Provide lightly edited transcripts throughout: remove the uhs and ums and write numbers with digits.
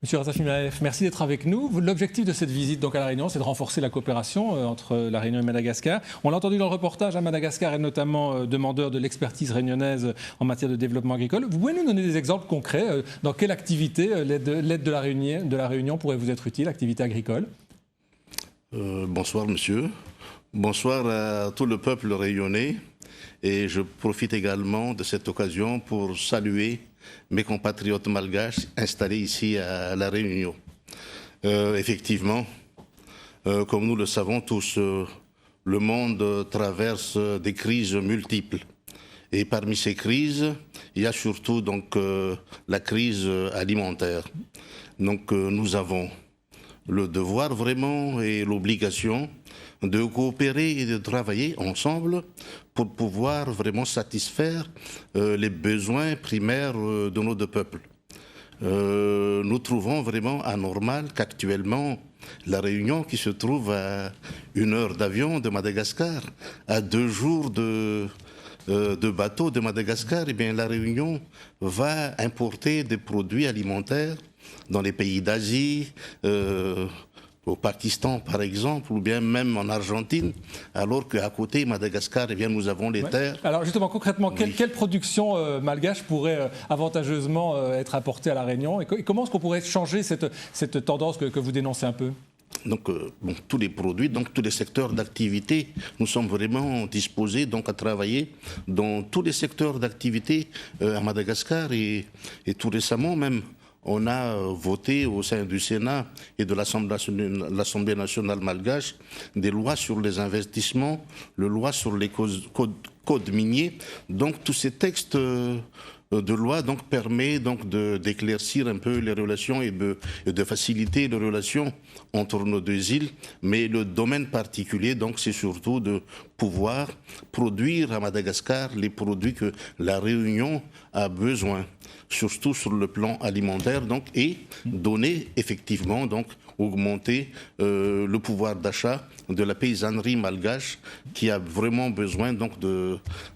Monsieur Razaf Mimaeff, merci d'être avec nous. L'objectif de cette visite donc à La Réunion, c'est de renforcer la coopération entre La Réunion et Madagascar. On l'a entendu dans le reportage, Madagascar est notamment demandeur de l'expertise réunionnaise en matière de développement agricole. Vous pouvez nous donner des exemples concrets dans quelle activité l'aide de la Réunion pourrait vous être utile, activité agricole? Bonsoir monsieur, bonsoir à tout le peuple réunionnais et je profite également de cette occasion pour saluer mes compatriotes malgaches installés ici à La Réunion. Effectivement, comme nous le savons tous, le monde traverse des crises multiples. Et parmi ces crises, il y a surtout donc la crise alimentaire. Donc nous avons le devoir vraiment et l'obligation de coopérer et de travailler ensemble pour pouvoir vraiment satisfaire les besoins primaires de nos deux peuples. Nous trouvons vraiment anormal qu'actuellement la Réunion, qui se trouve à 1 heure d'avion de Madagascar, à 2 jours de bateau de Madagascar, eh bien, la Réunion va importer des produits alimentaires dans les pays d'Asie, au Pakistan par exemple, ou bien même en Argentine, alors qu'à côté, Madagascar, eh bien, nous avons les terres. Alors justement, concrètement, quelle production malgache pourrait avantageusement être apportée à La Réunion? Et comment est-ce qu'on pourrait changer cette tendance que vous dénoncez un peu? Donc, tous les produits, donc tous les secteurs d'activité, nous sommes vraiment disposés donc à travailler dans tous les secteurs d'activité à Madagascar et tout récemment même. On a voté au sein du Sénat et de l'Assemblée nationale malgache des lois sur les investissements, les lois sur les codes miniers. Donc tous ces textes de loi donc permet donc d'éclaircir un peu les relations et de faciliter les relations entre nos deux îles. Mais le domaine particulier donc c'est surtout de pouvoir produire à Madagascar les produits que la Réunion a besoin, surtout sur le plan alimentaire donc, et donner effectivement donc augmenter le pouvoir d'achat de la paysannerie malgache qui a vraiment besoin donc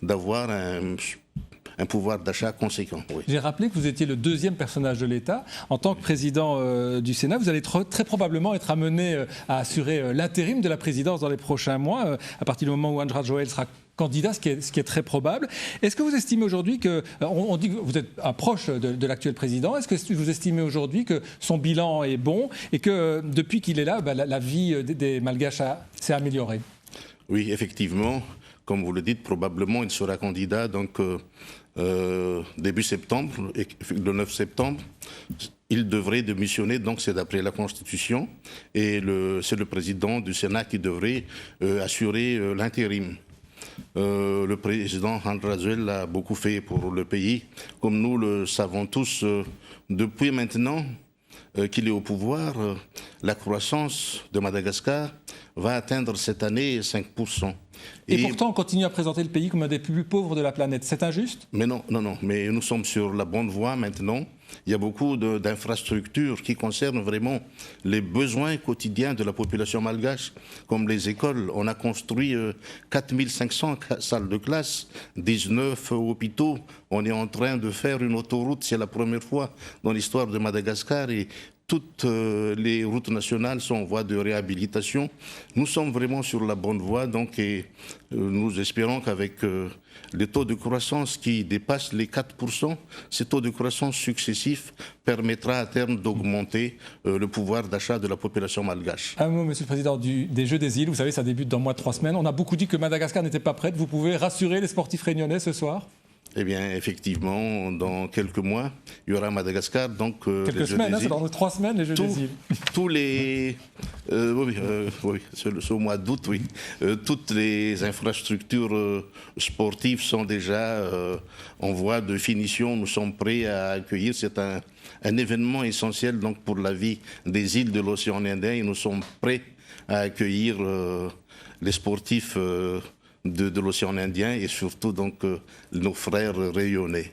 d'avoir un pouvoir d'achat conséquent. Oui. J'ai rappelé que vous étiez le deuxième personnage de l'État. En tant que président du Sénat, vous allez très probablement être amené à assurer l'intérim de la présidence dans les prochains mois, à partir du moment où André Joël sera candidat, ce qui est très probable. Est-ce que vous estimez aujourd'hui que, on dit que vous êtes un proche de l'actuel président, est-ce que vous estimez aujourd'hui que son bilan est bon et que depuis qu'il est là, la vie des Malgaches s'est améliorée? Oui, effectivement. Comme vous le dites, probablement il sera candidat donc début septembre, le 9 septembre. Il devrait démissionner, donc c'est d'après la Constitution, et c'est le président du Sénat qui devrait assurer l'intérim. Le président André Joël a beaucoup fait pour le pays, comme nous le savons tous depuis maintenant qu'il est au pouvoir. La croissance de Madagascar va atteindre cette année 5%. Et pourtant, on continue à présenter le pays comme un des plus pauvres de la planète. C'est injuste? Mais non, mais nous sommes sur la bonne voie maintenant. Il y a beaucoup d'infrastructures qui concernent vraiment les besoins quotidiens de la population malgache, comme les écoles. On a construit 4500 salles de classe, 19 hôpitaux. On est en train de faire une autoroute, c'est la première fois dans l'histoire de Madagascar, et toutes les routes nationales sont en voie de réhabilitation. Nous sommes vraiment sur la bonne voie, donc, et nous espérons qu'avec les taux de croissance qui dépassent les 4%, ces taux de croissance successifs permettra à terme d'augmenter le pouvoir d'achat de la population malgache. Un mot, Monsieur le Président, des Jeux des îles. Vous savez, ça débute dans moins de 3 semaines. On a beaucoup dit que Madagascar n'était pas prête. Vous pouvez rassurer les sportifs réunionnais ce soir? Eh bien, effectivement, dans quelques mois, il y aura Madagascar, donc quelques semaines, c'est dans 3 semaines les Jeux des îles. Tous les, oui, c'est au mois d'août, oui. Toutes les infrastructures sportives sont déjà en voie de finition. Nous sommes prêts à accueillir. C'est un événement essentiel donc pour la vie des îles de l'océan Indien, et nous sommes prêts à accueillir les sportifs de l'océan Indien et surtout donc nos frères rayonnais.